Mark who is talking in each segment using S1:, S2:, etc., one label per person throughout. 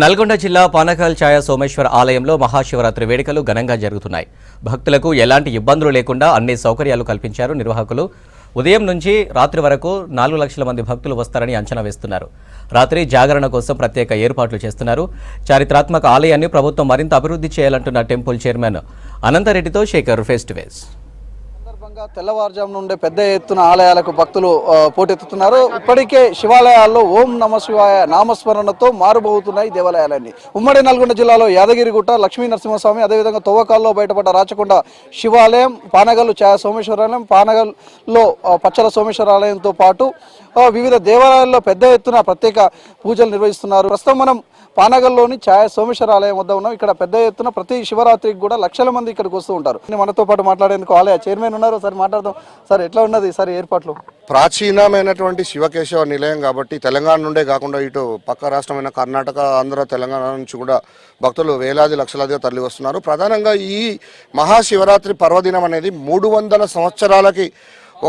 S1: నల్గొండ జిల్లా పానగల్ ఛాయ సోమేశ్వర ఆలయంలో మహాశివరాత్రి వేడుకలు ఘనంగా జరుగుతున్నాయి. భక్తులకు ఎలాంటి ఇబ్బందులు లేకుండా అన్ని సౌకర్యాలు కల్పించారు నిర్వాహకులు. ఉదయం నుంచి రాత్రి వరకు 4 లక్షల మంది భక్తులు వస్తారని అంచనా వేస్తున్నారు. రాత్రి జాగరణ కోసం ప్రత్యేక ఏర్పాట్లు చేస్తున్నారు. చారిత్రాత్మక ఆలయాన్ని ప్రభుత్వం మరింత అభివృద్ధి చేయాలంటున్న టెంపుల్ చైర్మన్ అనంతరెడ్డితో శేఖర్ ఫేస్ టు ఫేస్.
S2: తెల్లవారుజాము నుండే పెద్ద ఎత్తున ఆలయాలకు భక్తులు పోటెత్తుతున్నారు. ఇప్పటికే శివాలయాల్లో ఓం నమ శివాయ నామస్మరణతో మారుబోతున్నాయి దేవాలయాలన్నీ. ఉమ్మడి నల్గొండ జిల్లాలో యాదగిరిగుట్ట లక్ష్మీ నరసింహస్వామి, అదేవిధంగా తవ్వకాల్లో బయటపడ్డ రాచకొండ శివాలయం, పానగల్ ఛాయ సోమేశ్వరాలయం, పానగల్లో పచ్చల సోమేశ్వరాలయంతో పాటు వివిధ దేవాలయాల్లో పెద్ద ఎత్తున ప్రత్యేక పూజలు నిర్వహిస్తున్నారు. ప్రస్తుతం మనం పానగల్లోని ఛాయ సోమేశ్వర ఆలయం వద్ద ఉన్నాం. ఇక్కడ పెద్ద ఎత్తున ప్రతి శివరాత్రికి కూడా లక్షల మంది ఇక్కడికి వస్తూ ఉంటారు. మనతో పాటు మాట్లాడేందుకు ఆలయ చైర్మన్ ఉన్నారు. సార్ మాట్లాడదాం. సార్, ఎట్లా ఉన్నది సార్ ఏర్పాట్లు?
S3: ప్రాచీనమైనటువంటి శివకేశవ నిలయం కాబట్టి తెలంగాణ నుండే కాకుండా ఇటు పక్క రాష్ట్రమైన కర్ణాటక, ఆంధ్ర, తెలంగాణ నుంచి కూడా భక్తులు వేలాది లక్షలాదిగా తరలి వస్తున్నారు. ప్రధానంగా ఈ మహాశివరాత్రి పర్వదినం అనేది 300 సంవత్సరాలకి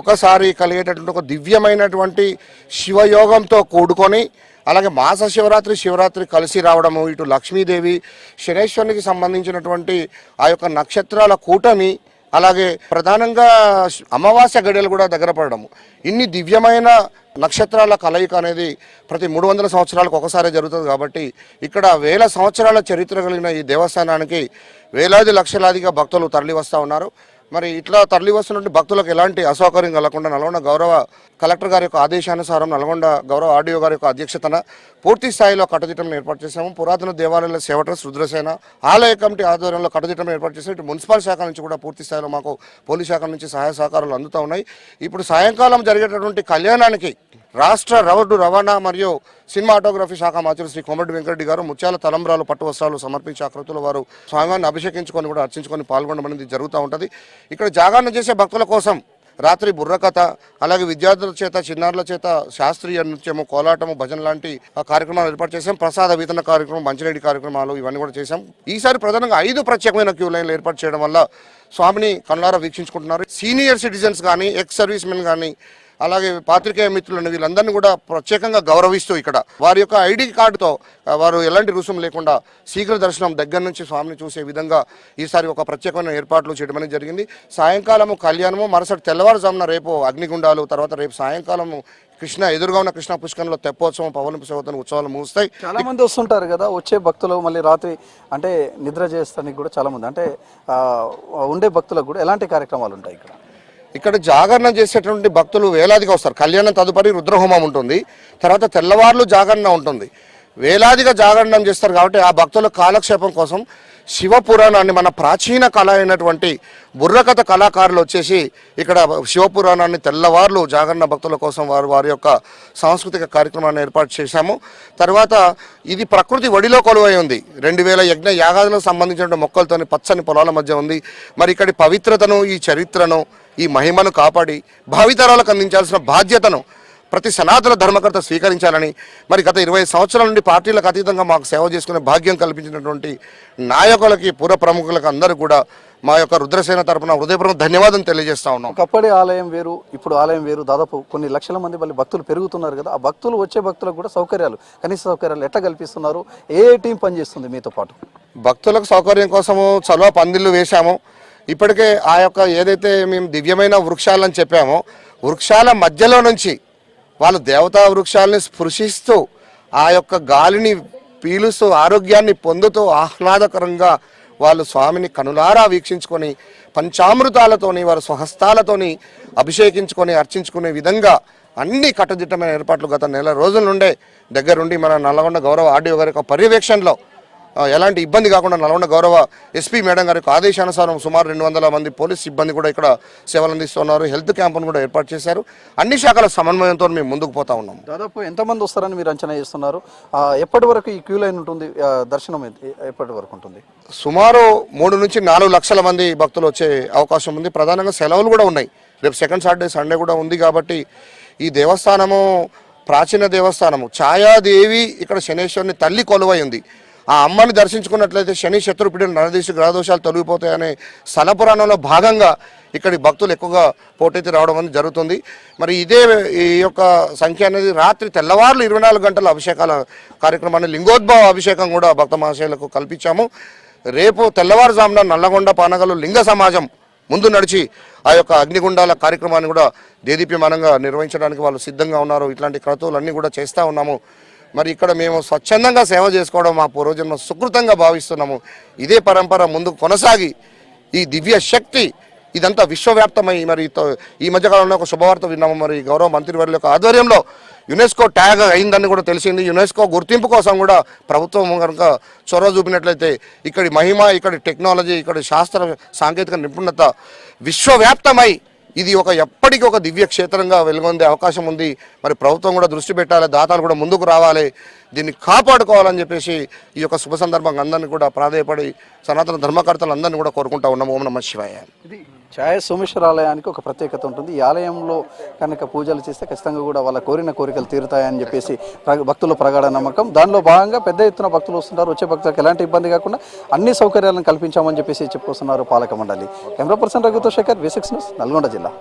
S3: ఒకసారి కలిగేటటువంటి ఒక దివ్యమైనటువంటి శివయోగంతో కూడుకొని, అలాగే మాస శివరాత్రి కలిసి రావడము, ఇటు లక్ష్మీదేవి శనేశ్వరునికి సంబంధించినటువంటి ఆ యొక్క నక్షత్రాల కూటమి, అలాగే ప్రధానంగా అమావాస్య గడియలు కూడా దగ్గర పడడము, ఇన్ని దివ్యమైన నక్షత్రాల కలయిక అనేది ప్రతి 300 సంవత్సరాలకు ఒకసారి జరుగుతుంది. కాబట్టి ఇక్కడ వేల సంవత్సరాల చరిత్ర కలిగిన ఈ దేవస్థానానికి వేలాది లక్షలాదిగా భక్తులు తరలి వస్తూ ఉన్నారు. మరి ఇట్లా తరలి వస్తున్నటువంటి భక్తులకు ఎలాంటి అసౌకర్యం కలగకుండా నల్గొండ గౌరవ కలెక్టర్ గారి యొక్క ఆదేశానుసారం నల్గొండ గౌరవ ఆర్డీఓ గారి యొక్క అధ్యక్షతన పూర్తి స్థాయిలో కట్టుదిట్టం ఏర్పాటు చేశాము. పురాతన దేవాలయాల సేవ ట్రస్ట్, రుద్రసేన ఆలయ కమిటీ ఆధ్వర్యంలో కట్టుదిట్టం ఏర్పాటు చేసాము. ఇటు మున్సిపల్ శాఖ నుంచి కూడా పూర్తి స్థాయిలో మాకు పోలీస్ శాఖ నుంచి సహాయ సహకారాలు అందుతూ ఉన్నాయి. ఇప్పుడు సాయంకాలం జరిగేటటువంటి కళ్యాణానికి రాష్ట్ర రోడ్డు రవాణా మరియు సినిమాటోగ్రఫీ శాఖ మంత్రి శ్రీ కోమటి వెంకరెడ్డి గారు ముత్యాల తలంబ్రాలు, పట్టు వస్త్రాలు సమర్పించే ఆకృతుల వారు స్వామివారిని అభిషేకించుకొని కూడా అర్చించుకొని పాల్గొనడం అనేది జరుగుతూ ఉంటుంది. ఇక్కడ జాగరణ చేసే భక్తుల కోసం రాత్రి బుర్రకథ, అలాగే విద్యార్థుల చేత, చిన్నారుల చేత శాస్త్రీయ నృత్యము, కోలాటము, భజన లాంటి కార్యక్రమాలు ఏర్పాటు చేశాం. ప్రసాద వితరణ కార్యక్రమం, మంచినీటి కార్యక్రమాలు ఇవన్నీ కూడా చేశాం. ఈసారి ప్రధానంగా 5 ప్రత్యేకమైన క్యూ లైన్లు ఏర్పాటు చేయడం వల్ల స్వామిని కళ్ళారా వీక్షించుకుంటున్నారు. సీనియర్ సిటిజన్స్ కానీ, ఎక్స్ సర్వీస్ మెన్ కానీ, అలాగే పాత్రికేయ మిత్రులను వీళ్ళందరినీ కూడా ప్రత్యేకంగా గౌరవిస్తూ ఇక్కడ వారి యొక్క ఐడి కార్డుతో వారు ఎలాంటి రుసుము లేకుండా శీఘ్ర దర్శనం దగ్గర నుంచి స్వామిని చూసే విధంగా ఈసారి ఒక ప్రత్యేకమైన ఏర్పాట్లు చేయడం అనేది జరిగింది. సాయంకాలము కళ్యాణము, మరుసటి తెల్లవారుజామున రేపు అగ్నిగుండాలు, తర్వాత రేపు సాయంకాలము ఎదురుగా ఉన్న కృష్ణ పుష్కరంలో తెప్పోత్సవం, పవలింపు సేవతను ఉత్సవాలు ముగుస్తాయి.
S2: చాలా మంది వస్తుంటారు కదా, వచ్చే భక్తులు మళ్ళీ రాత్రి అంటే నిద్ర చేస్తానికి కూడా చాలా మంది అంటే ఉండే భక్తులకు కూడా ఎలాంటి కార్యక్రమాలు ఉంటాయి ఇక్కడ?
S3: ఇక్కడ జాగరణ చేసేటువంటి భక్తులు వేలాదిగా వస్తారు. కళ్యాణం తదుపరి రుద్రహోమం ఉంటుంది, తర్వాత తెల్లవార్లు జాగరణ ఉంటుంది. వేలాదిగా జాగరణం చేస్తారు. కాబట్టి ఆ భక్తుల కాలక్షేపం కోసం శివ పురాణాన్ని, మన ప్రాచీన కళ అయినటువంటి బుర్రకథ కళాకారులు వచ్చేసి ఇక్కడ శివపురాణాన్ని తెల్లవార్లు జాగరణ భక్తుల కోసం వారి యొక్క సాంస్కృతిక కార్యక్రమాన్ని ఏర్పాటు చేశాము. తర్వాత ఇది ప్రకృతి ఒడిలో కొలువై ఉంది. 2000 యజ్ఞ యాగాదులకు సంబంధించిన మొక్కలతోని పచ్చని పొలాల మధ్య ఉంది. మరి ఇక్కడి పవిత్రతను, ఈ చరిత్రను, ఈ మహిమను కాపాడి భావితరాలకు అందించాల్సిన బాధ్యతను ప్రతి సనాతన ధర్మకర్త స్వీకరించాలని, మరి గత 20 సంవత్సరాల నుండి పార్టీలకు అతీతంగా మాకు సేవ చేసుకునే భాగ్యం కల్పించినటువంటి నాయకులకి, పూర్వ ప్రముఖులకు అందరూ కూడా మా యొక్క రుద్రసేన తరపున హృదయపూర్వక ధన్యవాదం తెలియజేస్తా ఉన్నాం.
S2: ఒకప్పటి ఆలయం వేరు, ఇప్పుడు ఆలయం వేరు. దాదాపు కొన్ని లక్షల మంది మళ్ళీ భక్తులు పెరుగుతున్నారు కదా, ఆ భక్తులు వచ్చే భక్తులకు కూడా సౌకర్యాలు, కనీస సౌకర్యాలు ఎట్లా కల్పిస్తున్నారు? ఏ టీం పనిచేస్తుంది మీతో పాటు?
S3: భక్తులకు సౌకర్యం కోసము చలువ పందిళ్ళు వేశాము. ఇప్పటికే ఆ యొక్క ఏదైతే మేము దివ్యమైన వృక్షాలని చెప్పామో, వృక్షాల మధ్యలో నుంచి వాళ్ళు దేవతా వృక్షాలని స్పృశిస్తూ ఆ యొక్క గాలిని పీలుస్తూ ఆరోగ్యాన్ని పొందుతూ ఆహ్లాదకరంగా వాళ్ళు స్వామిని కనులారా వీక్షించుకొని పంచామృతాలతోని, వారి స్వహస్తాలతోని అభిషేకించుకొని అర్చించుకునే విధంగా అన్ని కట్టుదిట్టమైన ఏర్పాట్లు గత నెల రోజుల నుండే దగ్గరుండి మన నల్గొండ గౌరవ ఆర్డీఓ గారి యొక్క పర్యవేక్షణలో ఎలాంటి ఇబ్బంది కాకుండా నల్గొండ గౌరవ ఎస్పీ మేడం గారి యొక్క ఆదేశానుసారం సుమారు 200 మంది పోలీస్ సిబ్బంది కూడా ఇక్కడ సేవలు అందిస్తున్నారు. హెల్త్ క్యాంపును కూడా ఏర్పాటు చేశారు. అన్ని శాఖల సమన్వయంతో మేము ముందుకు పోతా ఉన్నాం.
S2: దాదాపు ఎంతమంది వస్తారని మీరు అంచనా చేస్తున్నారు? ఎప్పటి వరకు ఈ క్యూ లైన్ ఉంటుంది? దర్శనం ఎప్పటి వరకు ఉంటుంది?
S3: సుమారు 3 నుంచి 4 లక్షల మంది భక్తులు వచ్చే అవకాశం ఉంది. ప్రధానంగా సెలవులు కూడా ఉన్నాయి. రేపు సెకండ్ సాటర్డే, సండే కూడా ఉంది. కాబట్టి ఈ దేవస్థానము ప్రాచీన దేవస్థానము ఛాయాదేవి ఇక్కడ శనేశ్వరుని తల్లి కొలువై ఉంది. ఆ అమ్మని దర్శించుకున్నట్లయితే శని శత్రుపీడలు నరదీసి గ్రహదోషాలు తొలగిపోతాయనే స్థల పురాణంలో భాగంగా ఇక్కడి భక్తులు ఎక్కువగా పోటెత్తి రావడం అనేది జరుగుతుంది. మరి ఇదే ఈ యొక్క సంఖ్య అనేది రాత్రి తెల్లవారులు 24 గంటల అభిషేకాల కార్యక్రమాన్ని లింగోద్భవ అభిషేకం కూడా భక్త మహాశయులకు కల్పించాము. రేపు తెల్లవారుజామున నల్లగొండ పానగలు లింగ సమాజం ముందు నడిచి ఆ యొక్క అగ్నిగుండాల కార్యక్రమాన్ని కూడా దేదీప్యమానంగా నిర్వహించడానికి వాళ్ళు సిద్ధంగా ఉన్నారు. ఇట్లాంటి క్రతువులన్నీ కూడా చేస్తూ ఉన్నాము. మరి ఇక్కడ మేము స్వచ్ఛందంగా సేవ చేసుకోవడం మా పూర్వజన్మ సుకృతంగా భావిస్తున్నాము. ఇదే పరంపర ముందుకు కొనసాగి ఈ దివ్య శక్తి ఇదంతా విశ్వవ్యాప్తమై మరి ఈ మధ్యకాలంలో ఒక శుభవార్త విన్నాము. మరి గౌరవ మంత్రివర్యుల యొక్క ఆధ్వర్యంలో యునెస్కో ట్యాగ్ అయిందని కూడా తెలిసింది. యునెస్కో గుర్తింపు కోసం కూడా ప్రభుత్వం కనుక చొరవ చూపినట్లయితే ఇక్కడి మహిమ, ఇక్కడి టెక్నాలజీ, ఇక్కడి శాస్త్ర సాంకేతిక నిపుణత విశ్వవ్యాప్తమై ఇది ఎప్పటికీ ఒక దివ్య క్షేత్రంగా వెలుగొందే అవకాశం ఉంది. మరి ప్రభుత్వం కూడా దృష్టి పెట్టాలి, దాతలు కూడా ముందుకు రావాలి, దీన్ని కాపాడుకోవాలని చెప్పేసి ఈ యొక్క శుభ సందర్భంగా అందరినీ కూడా ప్రాధేయపడి సనాతన ధర్మకర్తలు అందరినీ కూడా కోరుకుంటా ఉన్నాము. ఓం నమః శివాయ.
S2: ఇది ఛాయ సోమేశ్వర ఆలయానికి ఒక ప్రత్యేకత ఉంటుంది. ఈ ఆలయంలో కనుక పూజలు చేస్తే ఖచ్చితంగా కూడా వాళ్ళ కోరిన కోరికలు తీరుతాయని చెప్పేసి భక్తుల ప్రగాఢ నమ్మకం. దానిలో భాగంగా పెద్ద ఎత్తున భక్తులు వస్తుంటారు. వచ్చే భక్తులకు ఎలాంటి ఇబ్బంది కాకుండా అన్ని సౌకర్యాలను కల్పించామని చెప్పేసి చెప్పుకొస్తున్నారు పాలక మండలి. కెమెరా పర్సన్ రఘుతో శేఖర్, V6 న్యూస్, నల్గొండ జిల్లా.